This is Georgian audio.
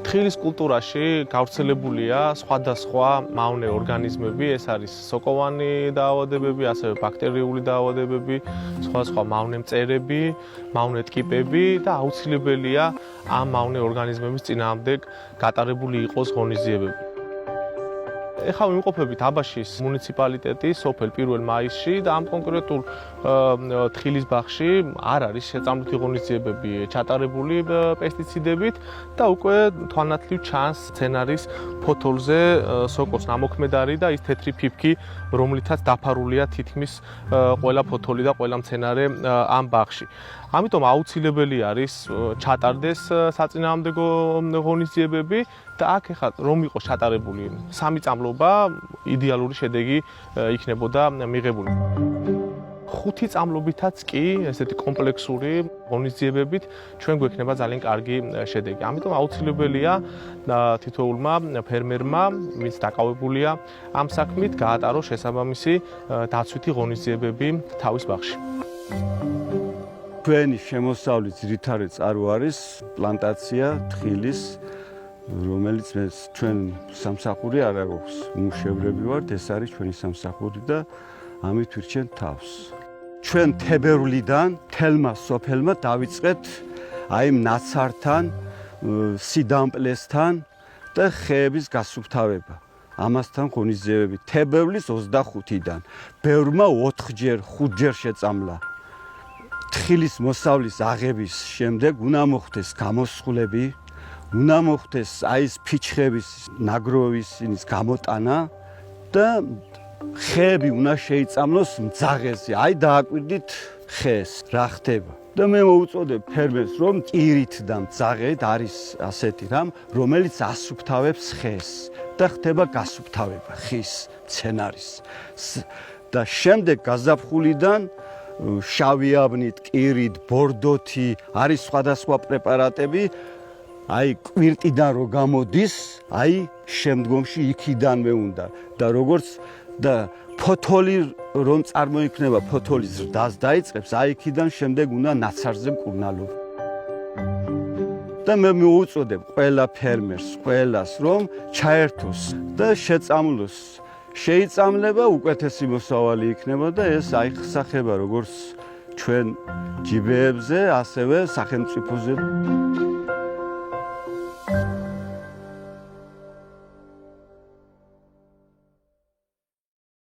თხილის კულტურაში გავრცელებულია სხვადასხვა მავნე ორგანიზმები, ეს არის სოკოვანი დაავადებები, ასევე ბაქტერიული დაავადებები, სხვადასხვა მავნე მწერები, მავნე ტკიპები და აუცილებელია ამ მავნე ორგანიზმების წინააღმდეგ გატარებული იყოს ღონისძიებები. ეხლა ვიმყოფებით აბაშის მუნიციპალიტეტის სოფელ 1 მაისში და ამ კონკრეტულ თხილის ბაღში არ არის შეწამლითი ღონისძიებები ჩატარებული პესტიციდებით და უკვე თვალნათლივ ჩანს სცენარის ფოთოლზე სოკოს ნამოქმედარი და ის თეთრი ფიფქი, რომლითაც დაფარულია თითქმის ყველა ფოთოლი და ყველა მცენარე ამ ბაღში. ამიტომ აუცილებელი არის ჩატარდეს საწინააღმდეგო ღონისძიებები და აქ ეხლა რომ იყოს ჩატარებული სამი წამლობა, იდეალური შედეგი იქნებოდა მიღებული. 5 წამლობითაც კი ესეთი კომპლექსური ღონისძიებებით ჩვენ გვექნება ძალიან კარგი შედეგი. ამიტომ აუცილებელია თითოეულმა ფერმერმა, ვინც დაკავებულია ამ საქმით, გაატაროს შესაბამისი დაცვითი ღონისძიებები თავის ბაღში. ჩვენი შემოსავლის ძირითადი წყარო არის პლანტაცია თხილის, რომელიც ჩვენ სამსახური არ აქვს. მუშევრები ვართ, ეს არის ჩვენი სამსახური და ამით ვირჩენ თავს. ჩვენ თებერვლიდან თელმა სოფელმა დავიწყეთ აი ნაცართან, სიდამპლესთან და ხეების გასუფთავება. ამასთან ღონისძიებები თებერვლის 25-დან. ბევრმა 4-ჯერ, 5-ჯერ შეწამლა. თხილის მოსავლის აღების შემდეგ უნდა მოხდეს გამოსხულები, უნდა მოხდეს აი ეს ფიჩხების ნაგროვის ინის გამოტანა და ხეები უნდა შეიწამლოს მძაღეზე. აი დააკვირდით ხეს, რა ხდება. და მე მოუწოდებ ფერმერს, რომ ტირით და მძაღედ არის ასეთი რამ, რომელიც ასუფთავებს ხეს და ხდება გასუფთავება ხის მცენარის. და შემდეგ გაზაფხულიდან შავი აბნით, კირით, ბორდოთი, არის სხვადასხვა პრეპარატები, აი კვირტიდან რო გამოდის, აი შემდგომში იქიდანვე უნდა და როგორც და ფოთოლი რომ წარმოიქმნება, ფოთოლის ზრდას დაიწყებს, აი იქიდან შემდეგ უნდა ნაცარზე მკურნალობა. და მე მოუწოდებ ყველა ფერმერს, ყველას რომ ჩაერთოს და შეწამლოს. შეიწამლება უკეთესი მოსავალი იქნება და ეს აიხსახება როგორც ჩვენ ჯიბეებზე, ასევე სახელმწიფოზე.